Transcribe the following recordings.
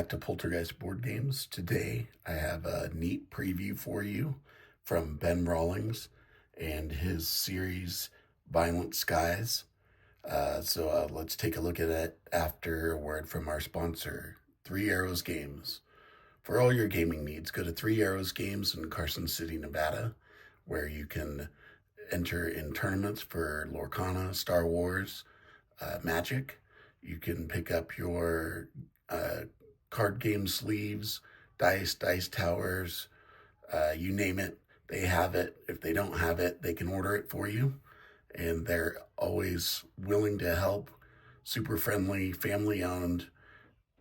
to Poltergeist Board Games. Today I have a neat preview for you from Ben Rawlings and his series Violent Skies. So let's take a look at it after a word from our sponsor, Three Arrows Games. For all your gaming needs, go to Three Arrows Games in Carson City, Nevada, where you can enter in tournaments for Lorcana, Star Wars, Magic. You can pick up your card game sleeves, dice towers, you name it, they have it. If they don't have it, they can order it for you. And they're always willing to help. Super friendly, family owned,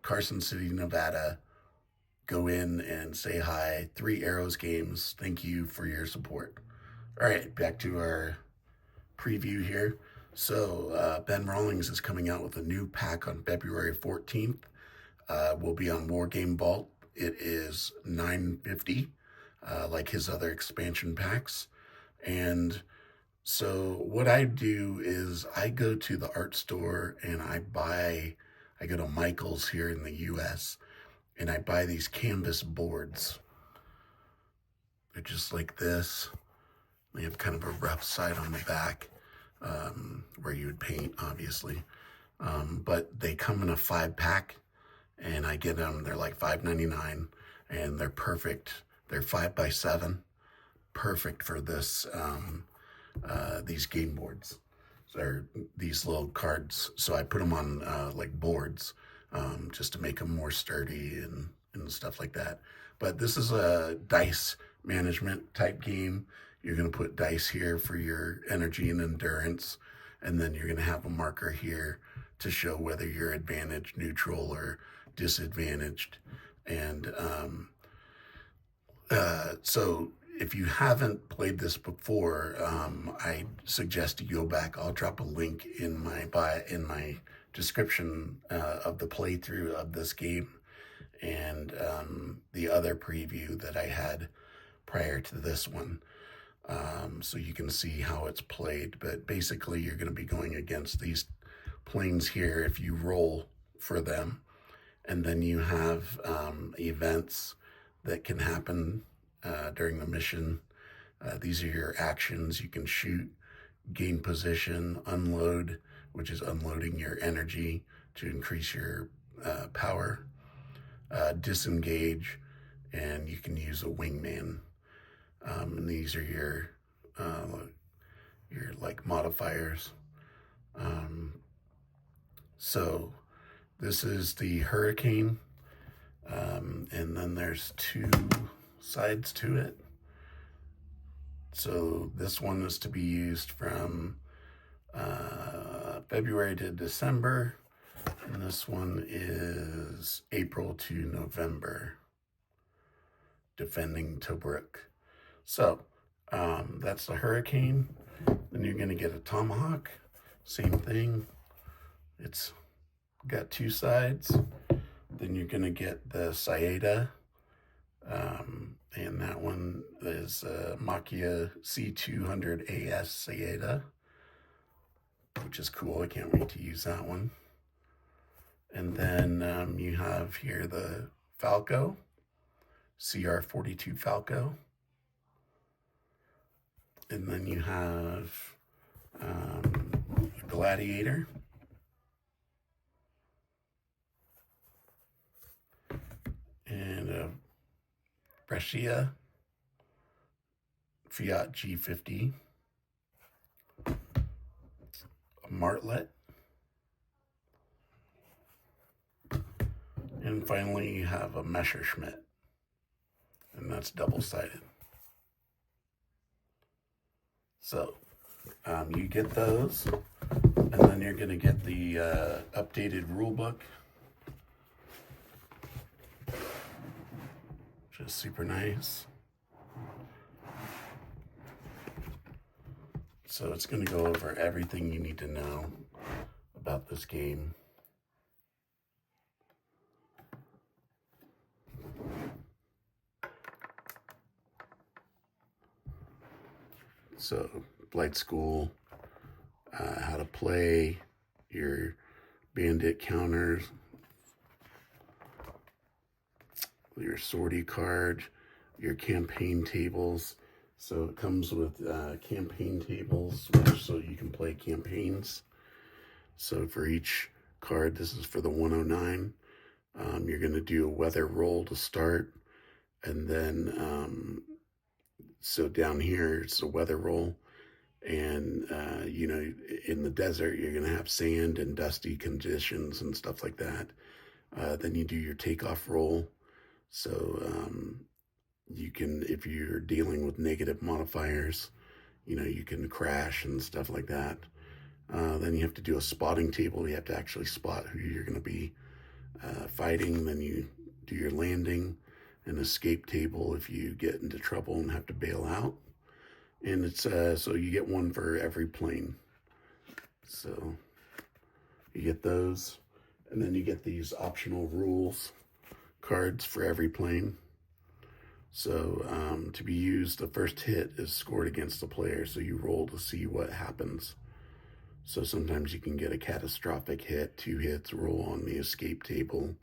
Carson City, Nevada. Go in and say hi. Three Arrows Games, thank you for your support. All right, back to our preview here. So Ben Rawlings is coming out with a new pack on February 14th. We'll be on Wargame Vault. It is $9.50, like his other expansion packs. And so what I do is I go to the art store and I go to Michael's here in the US, and I buy these canvas boards. They're just like this. They have kind of a rough side on the back. Where you would paint, obviously. But they come in a 5-pack, and I get them. They're like $5.99, and they're perfect. They're 5x7, perfect for this these game boards. So they're these little cards. So I put them on like boards, just to make them more sturdy and stuff like that. But this is a dice management type game. You're going to put dice here for your energy and endurance, and then you're going to have a marker here to show whether you're advantaged, neutral, or disadvantaged. And so if you haven't played this before, I suggest you go back. I'll drop a link in my description of the playthrough of this game and the other preview that I had prior to this one. So you can see how it's played. But basically, you're going to be going against these planes here if you roll for them. And then you have events that can happen during the mission. These are your actions. You can shoot, gain position, unload, which is unloading your energy to increase your power, disengage, and you can use a wingman. And these are your like modifiers. So this is the Hurricane, and then there's 2 sides to it. So this one is to be used from February to December, and this one is April to November, defending Tobruk. So that's the Hurricane. Then you're going to get a Tomahawk. Same thing. It's got 2 sides. Then you're going to get the Saetta. And that one is Machia C200 AS Saetta, which is cool. I can't wait to use that one. And then you have here the Falco, CR42 Falco. And then you have a Gladiator. And a Freccia Fiat G50. A Martlet. And finally you have a Messerschmitt. And that's double-sided. So you get those, and then you're going to get the updated rule book, which is super nice. So it's going to go over everything you need to know about this game. So, Blight School, how to play, your bandit counters, your sortie card, your campaign tables. So it comes with campaign tables, so you can play campaigns. So for each card, this is for the 109. You're going to do a weather roll to start, and then so down here it's a weather roll, and you know, in the desert you're going to have sand and dusty conditions and stuff like that. Then you do your takeoff roll. So you can, if you're dealing with negative modifiers, you know, you can crash and stuff like that. Then you have to do a spotting table. You have to actually spot who you're going to be fighting. Then you do your landing, an escape table if you get into trouble and have to bail out. And it's so you get one for every plane. So you get those, and then you get these optional rules cards for every plane. So to be used, the first hit is scored against the player, so you roll to see what happens. So sometimes you can get a catastrophic hit, 2 hits, roll on the escape table.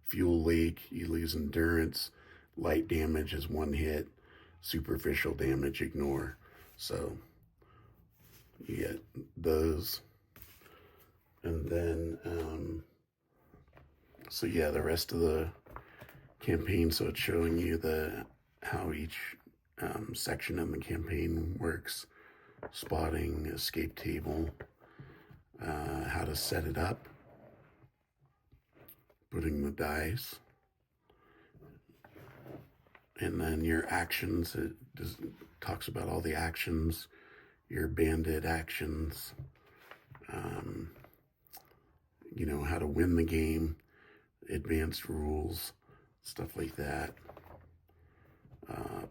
Fuel leak, you lose endurance. Light damage is 1 hit. Superficial damage, ignore. So you get those. And then, so yeah, the rest of the campaign, so it's showing you how each section in the campaign works. Spotting, escape table, how to set it up, putting the dice, and then your actions. It talks about all the actions, your bandit actions, you know, how to win the game, advanced rules, stuff like that.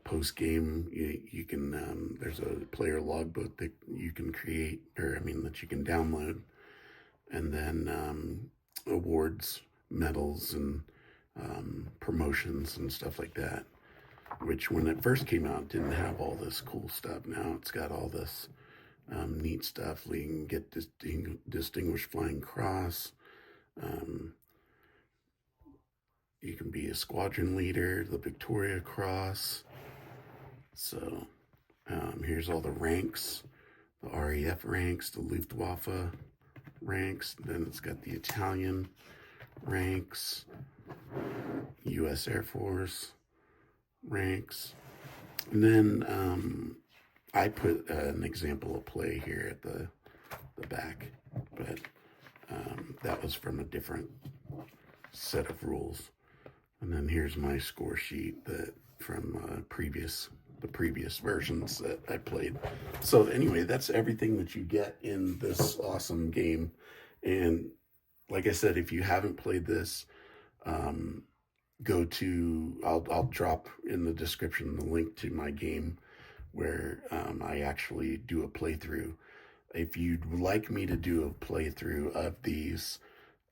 Post game, you can there's a player logbook that you can create, or I mean that you can download, and then awards, medals, and promotions and stuff like that. Which when it first came out didn't have all this cool stuff. Now it's got all this neat stuff. You can get distinguished flying cross. You can be a squadron leader, the Victoria Cross. So here's all the ranks, the RAF ranks, the Luftwaffe ranks. Then it's got the Italian ranks, U.S. Air Force ranks. And then I put an example of play here at the back, but that was from a different set of rules. And then here's my score sheet that from the previous versions that I played. So anyway, that's everything that you get in this awesome game. And like I said, if you haven't played this, go to, I'll drop in the description the link to my game where I actually do a playthrough. If you'd like me to do a playthrough of these,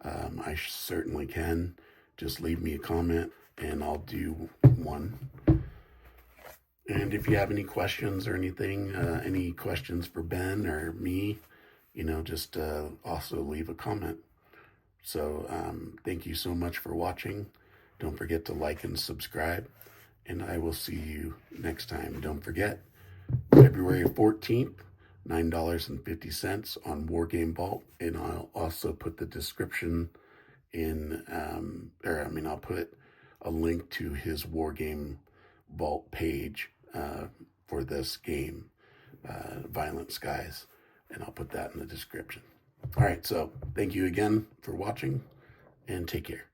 I certainly can. Just leave me a comment and I'll do one. And if you have any questions or anything, any questions for Ben or me, you know, just also leave a comment. So thank you so much for watching. Don't forget to like and subscribe, and I will see you next time. Don't forget, February 14th, $9.50 on Wargame Vault, and I'll also put the description in, I'll put a link to his Wargame Vault page for this game, Violent Skies, and I'll put that in the description. All right, so thank you again for watching, and take care.